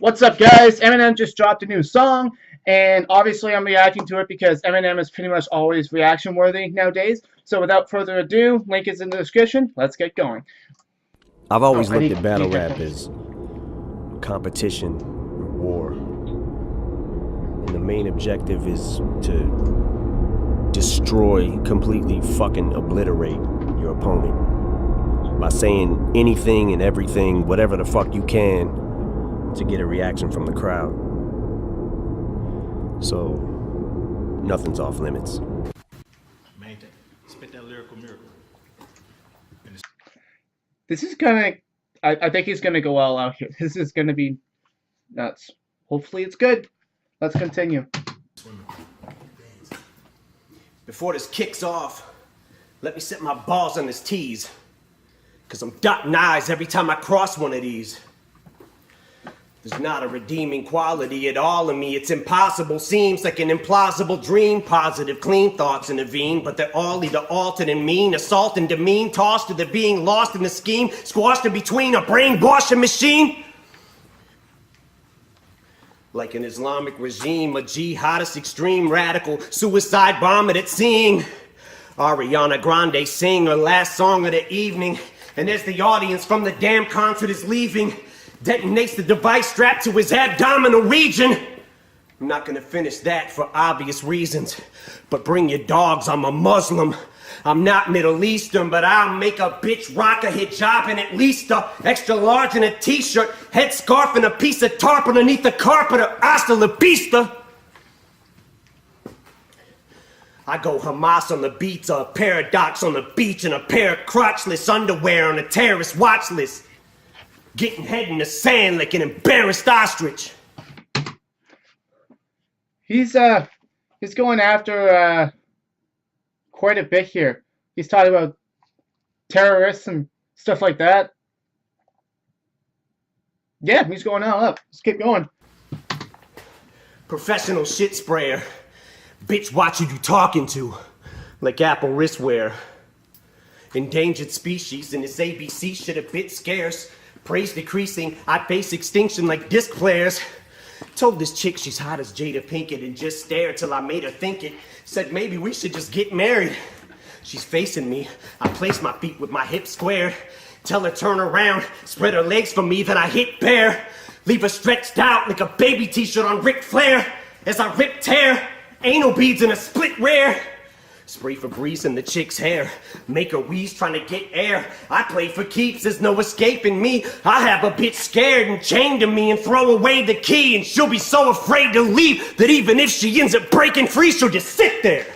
What's up, guys? Eminem just dropped a new song, and obviously I'm reacting to it because Eminem is pretty much always reaction worthy nowadays. So without further ado, link is in the description. Let's get going. I've always I looked need at battle rap headphones. as competition, war. And the main objective is to destroy, completely fucking obliterate your opponent by saying anything and everything, whatever the fuck you can, to get a reaction from the crowd. So, nothing's off limits. Main thing. Spit that lyrical miracle. This is gonna. I think he's gonna go all out here. This is gonna be nuts. Hopefully it's good. Let's continue. Before this kicks off, let me set my balls on this tease. Cause I'm dotting I's every time I cross one of these. There's not a redeeming quality at all in me. It's impossible, seems like an implausible dream. Positive, clean thoughts intervene, but they're all either altered and mean, assault and demean, tossed to the being lost in the scheme, squashed in between a brainwashing machine. Like an Islamic regime, a jihadist extreme radical, suicide bomb at seeing Ariana Grande sing her last song of the evening, and as the audience from the damn concert is leaving, detonates the device strapped to his abdominal region. I'm not gonna finish that for obvious reasons, but bring your dogs, I'm a Muslim. I'm not Middle Eastern, but I'll make a bitch rock a hijab and at least a extra large in a t-shirt, headscarf and a piece of tarp underneath the carpet of hasta la vista. I go Hamas on the beats, a paradox on the beach, and a pair of crotchless underwear on a terrorist watch list. Getting head in the sand like an embarrassed ostrich. He's going after quite a bit here. He's talking about terrorists and stuff like that. Yeah, he's going all up. Let's keep going. Professional shit sprayer. Bitch, watch who you talking to. Like Apple wristwear. Endangered species and this ABC shit a bit scarce. Praise decreasing, I face extinction like disc players. Told this chick she's hot as Jada Pinkett and just stared till I made her think it. Said maybe we should just get married. She's facing me, I place my feet with my hips square. Tell her turn around, spread her legs for me, then I hit bare. Leave her stretched out like a baby t-shirt on Ric Flair. As I rip tear, anal beads in a split rare. Spray Febreze in the chick's hair, make her wheeze trying to get air. I play for keeps, there's no escaping me. I have a bitch scared and chained to me and throw away the key, and she'll be so afraid to leave that even if she ends up breaking free, she'll just sit there.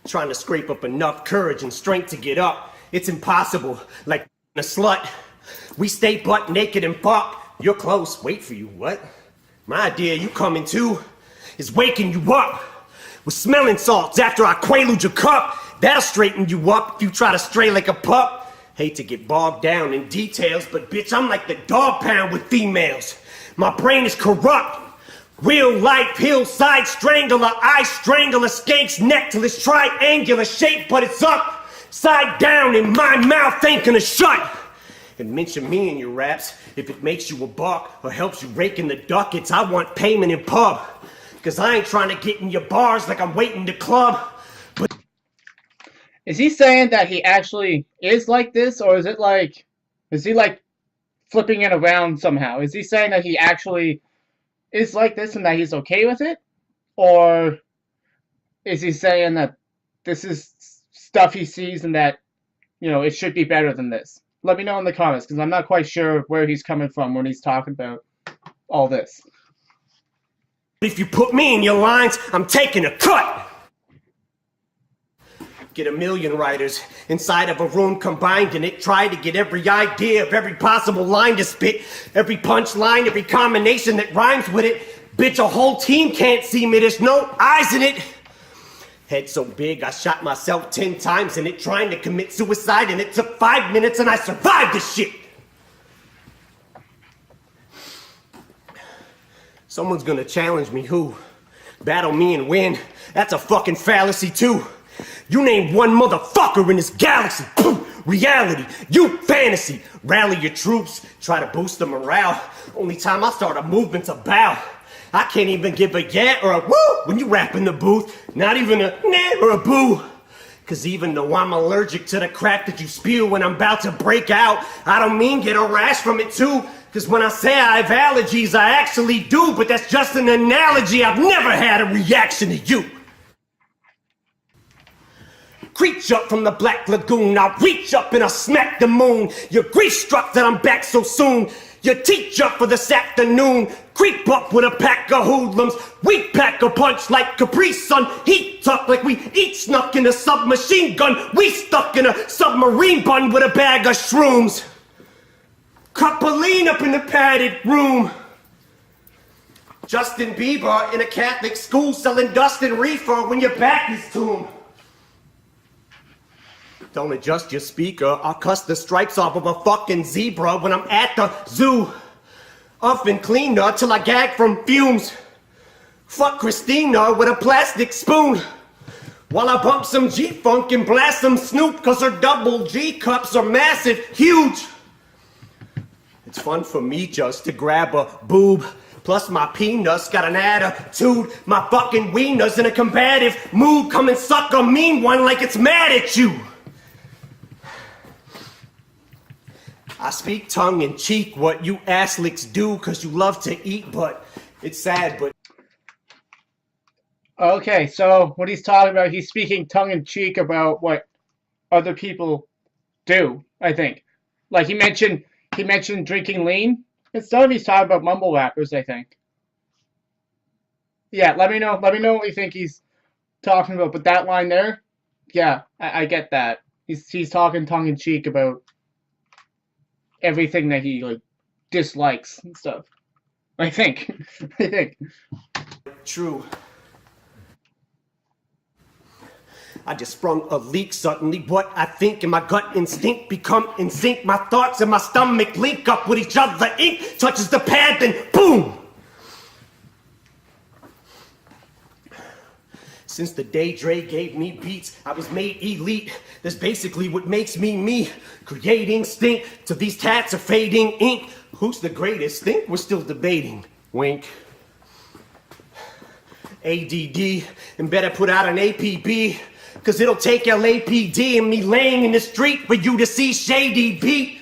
Trying to scrape up enough courage and strength to get up. It's impossible, like a slut. We stay butt naked and fuck. You're close, wait for you, what? My idea, you coming too, is waking you up with smelling salts after I quaalude your cup. That'll straighten you up if you try to stray like a pup. Hate to get bogged down in details, but bitch, I'm like the dog pound with females. My brain is corrupt. Real life hillside strangler, I strangle a skank's neck till it's triangular shape, but it's upside down and my mouth ain't gonna shut. And mention me in your raps if it makes you a buck or helps you rake in the ducats. I want payment in pub, cause I ain't trying to get in your bars like I'm waiting to club. But Is he saying that he actually is like this, or is he like flipping it around somehow? Is he saying that he actually is like this and that he's okay with it? Or is he saying that this is stuff he sees and that, it should be better than this? Let me know in the comments, because I'm not quite sure where he's coming from when he's talking about all this. if you put me in your lines, I'm taking a cut. Get a million writers inside of a room combined in it. Try to get every idea of every possible line to spit. Every punchline, every combination that rhymes with it. Bitch, a whole team can't see me, there's no eyes in it. Head so big, I shot myself 10 times in it, trying to commit suicide, and it took 5 minutes and I survived this shit. Someone's gonna challenge me, who? Battle me and win, that's a fucking fallacy too. You name one motherfucker in this galaxy. Poof, reality, you fantasy. Rally your troops, try to boost the morale. Only time I start a movement's a bow. I can't even give a yeah or a woo when you rap in the booth. Not even a nah or a boo. Cause even though I'm allergic to the crap that you spew when I'm about to break out, I don't mean get a rash from it too. Cause when I say I have allergies, I actually do, but that's just an analogy. I've never had a reaction to you. Creech up from the Black Lagoon, I'll reach up and I'll smack the moon. You're grief-struck that I'm back so soon. You teach up for this afternoon. Creep up with a pack of hoodlums. We pack a punch like Capri Sun. Heat tuck like we each snuck in a submachine gun. We stuck in a submarine bun with a bag of shrooms. Cup of lean up in the padded room. Justin Bieber in a Catholic school selling dust and reefer when your back is to him. Don't adjust your speaker, I'll cuss the stripes off of a fucking zebra when I'm at the zoo. Up and cleaner till I gag from fumes. Fuck Christina with a plastic spoon. While I bump some G-Funk and blast some Snoop, cause her double G cups are massive, huge. It's fun for me just to grab a boob. Plus my peanuts got an attitude. My fucking wiener's in a combative mood. Come and suck a mean one like it's mad at you. I speak tongue in cheek what you ass licks do cause you love to eat, but it's sad, but... Okay, so what he's talking about, he's speaking tongue in cheek about what other people do, I think. Like he mentioned drinking lean and stuff. He's talking about mumble rappers, I think. Yeah, let me know what you think he's talking about. But that line there, yeah, I get that. He's talking tongue in cheek about everything that he like dislikes and stuff. I think. I think. True. I just sprung a leak suddenly. What I think and my gut instinct become in sync. My thoughts and my stomach link up with each other. Ink touches the pad, then boom! Since the day Dre gave me beats, I was made elite. That's basically what makes me me. Creating stink till these tats are fading ink. Who's the greatest? Think we're still debating. Wink. ADD, and better put out an APB. Cause it'll take LAPD and me laying in the street for you to see Shady beat.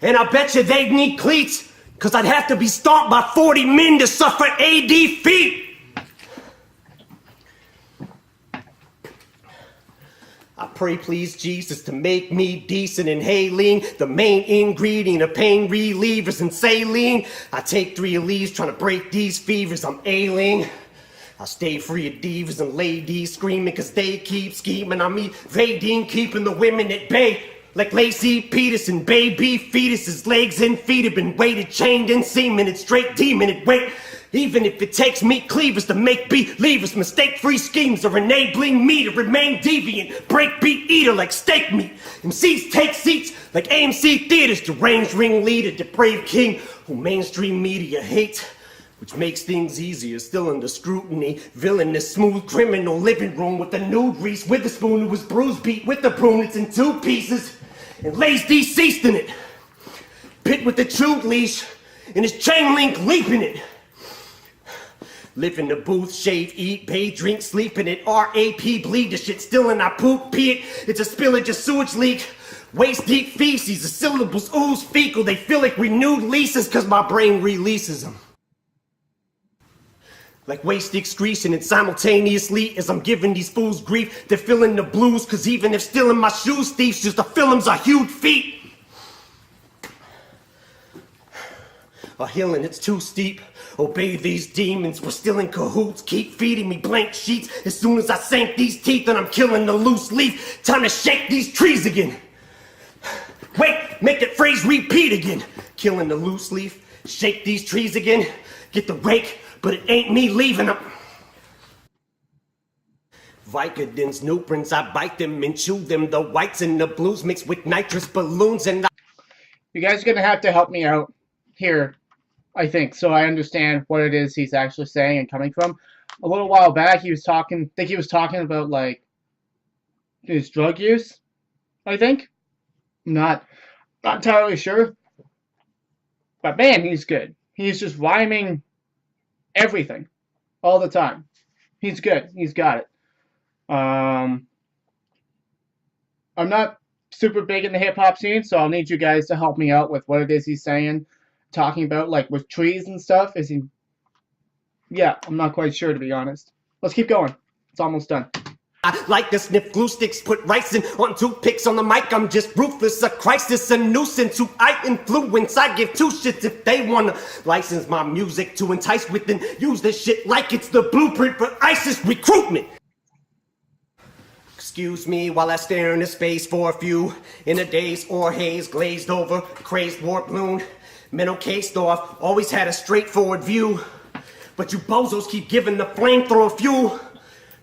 And I bet you they'd need cleats. Cause I'd have to be stomped by 40 men to suffer AD feet. I pray please Jesus to make me decent inhaling the main ingredient of pain relievers and saline. I take 3 of these trying to break these fevers I'm ailing. I stay free of divas and ladies screaming cause they keep scheming on me, evading, keeping the women at bay. Like Lacey Peterson, baby fetuses, legs and feet have been weighted, chained and semen, it's straight demon at weight. Even if it takes me cleavers to make believers, mistake-free schemes are enabling me to remain deviant, breakbeat eater like steak meat. MCs take seats like AMC theaters, deranged ringleader, depraved king who mainstream media hates. Which makes things easier, still under scrutiny. Villainous, smooth criminal living room with the nude Reese Witherspoon who was bruised beat with the prune. It's in 2 pieces and lays deceased in it. Pit with the chewed leash and his chain link leaping it. Live in the booth, shave, eat, pay, drink, sleep in it. RAP, bleed the shit still in our poop, pee it. It's a spillage, a sewage leak. Waist deep feces, the syllables ooze fecal. They feel like renewed leases cause my brain releases them. Like waste excretion and simultaneously as I'm giving these fools grief, they're feeling the blues cause even if still in my shoes, thieves just the films are huge feet. A hill and it's too steep. Obey these demons, we're still in cahoots. Keep feeding me blank sheets. As soon as I sank these teeth and I'm killing the loose leaf. Time to shake these trees again. Wait, make that phrase repeat again. Killing the loose leaf, shake these trees again. Get the rake, but it ain't me leaving them. Vicodins, Nubrins, I bite them and chew them. The whites and the blues mixed with nitrous balloons and You guys are gonna have to help me out here, I think, so I understand what it is he's actually saying and coming from. A little while back, he was talking about like his drug use, I think. Not not entirely sure. But man, he's good. He's just rhyming everything all the time. He's good. He's got it. Um, I'm not super big in the hip hop scene, so I'll need you guys to help me out with what it is he's saying, talking about like with trees and stuff. Is he? Yeah, I'm not quite sure to be honest. Let's keep going. It's almost done. I like to sniff glue sticks, put rice in on toothpicks on the mic. I'm just ruthless, a crisis, a nuisance who I influence. I give two shits if they wanna license my music to entice with and use this shit like it's the blueprint for ISIS recruitment. Excuse me while I stare into space for a few in a daze or haze, glazed over, crazed warp balloon, mental cased off, always had a straightforward view. But you bozos keep giving the flamethrower fuel.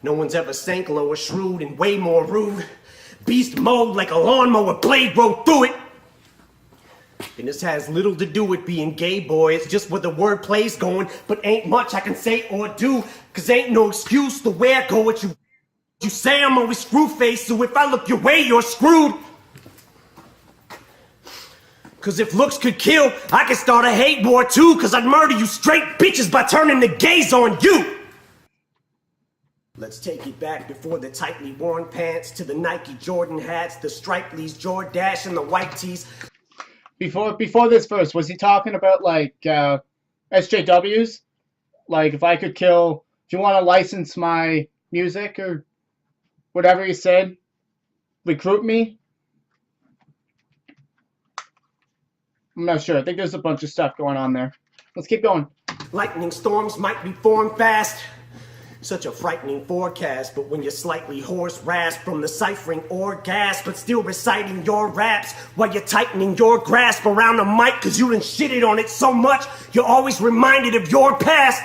No one's ever sank lower, shrewd and way more rude. Beast mode like a lawnmower blade rode through it. And this has little to do with being gay, boy. It's just where the word play's going. But ain't much I can say or do, cause ain't no excuse the way I go with you. You say I'm always screw-faced, so if I look your way, you're screwed. Cause if looks could kill, I could start a hate war too, cause I'd murder you straight bitches by turning the gays on you. Let's take it back before the tightly worn pants to the Nike Jordan hats, the Stripeleys, Jordache, and the white tees. Before this verse, was he talking about like SJWs? Like if I could kill, if you want to license my music or whatever he said, recruit me? I'm not sure. I think there's a bunch of stuff going on there. Let's keep going. Lightning storms might be formed fast. Such a frightening forecast, but when you're slightly hoarse, rasp from the ciphering or gasp, but still reciting your raps while you're tightening your grasp around the mic cause you done shitted on it so much, you're always reminded of your past.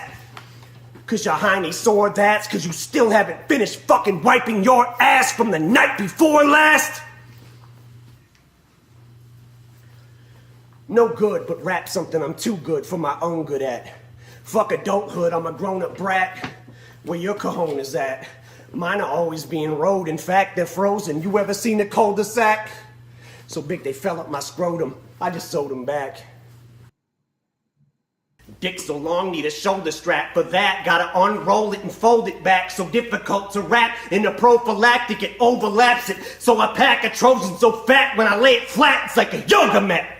Cause your hiney sore that's cause you still haven't finished fucking wiping your ass from the night before last. No good, but rap something I'm too good for my own good at. Fuck adulthood, I'm a grown-up brat. Where your cojones at? Mine are always being rode. In fact, they're frozen. You ever seen a cul-de-sac? So big they fell up my scrotum. I just sewed them back. Dick so long, need a shoulder strap. For that, gotta unroll it and fold it back. So difficult to wrap in the prophylactic, it overlaps it. So I pack a Trojan so fat when I lay it flat, it's like a yoga mat.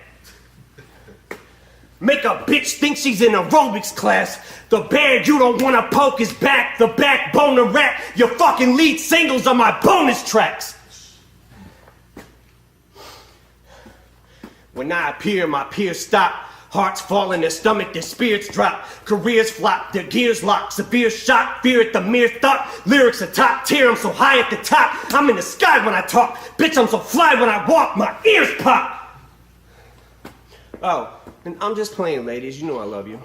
Make a bitch think she's in aerobics class. The bear you don't wanna poke his back. The backbone of rap. Your fucking lead singles are my bonus tracks. When I appear, my peers stop. Hearts fall in their stomach, their spirits drop. Careers flop, their gears lock. Severe shock, fear at the mere thought. Lyrics are top tier, I'm so high at the top. I'm in the sky when I talk. Bitch, I'm so fly when I walk, my ears pop. Oh. And I'm just playing, ladies. You know I love you.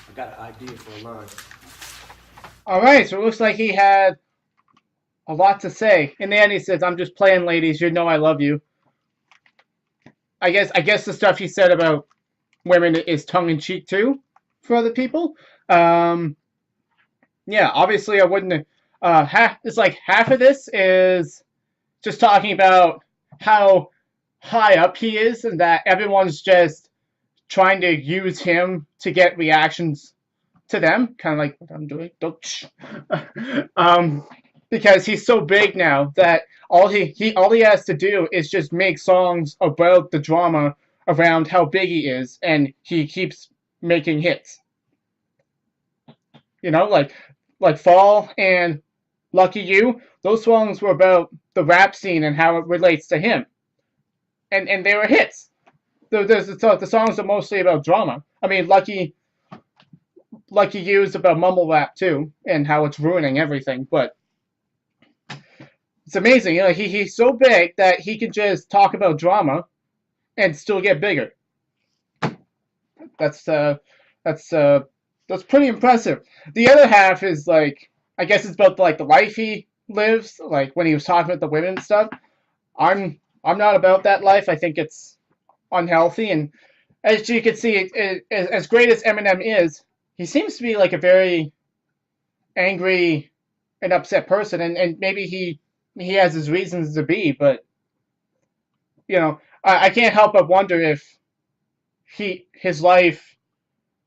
I got an idea for a line. Alright, so it looks like he had a lot to say. In the end, he says, I'm just playing, ladies. You know I love you. I guess the stuff he said about women is tongue-in-cheek, too. For other people, yeah. Obviously, I wouldn't. It's like half of this is just talking about how high up he is, and that everyone's just trying to use him to get reactions to them, kind of like what I'm doing. Because he's so big now that all he has to do is just make songs about the drama around how big he is, and he keeps making hits. You know, like Fall and Lucky You, those songs were about the rap scene and how it relates to him. And they were hits. The songs are mostly about drama. I mean, Lucky You is about mumble rap too, and how it's ruining everything, but it's amazing. You know, he's so big that he can just talk about drama and still get bigger. That's pretty impressive. The other half is like, I guess it's about like the life he lives, like when he was talking about the women and stuff. I'm I'm not about that life. I think it's unhealthy. And as you can see, as great as Eminem is, he seems to be like a very angry and upset person. And maybe he has his reasons to be, but I can't help but wonder if his life,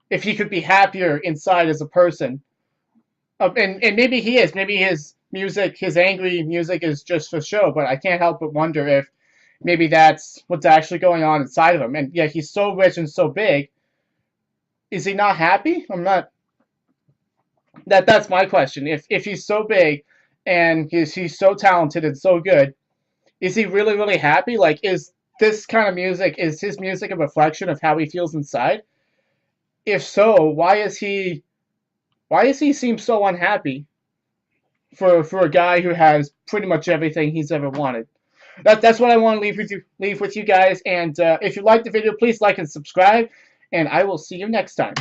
if he could be happier inside as a person. And maybe he is. Maybe his music, his angry music, is just for show. But I can't help but wonder if maybe that's what's actually going on inside of him. And yeah, he's so rich and so big. Is he not happy? I'm not. That's my question. If he's so big and he's so talented and so good, is he really happy? Like, is this kind of music, is his music a reflection of how he feels inside? If so, why does he seem so unhappy for a guy who has pretty much everything he's ever wanted? That's what I want to leave with you guys. And if you liked the video, please like and subscribe. And I will see you next time.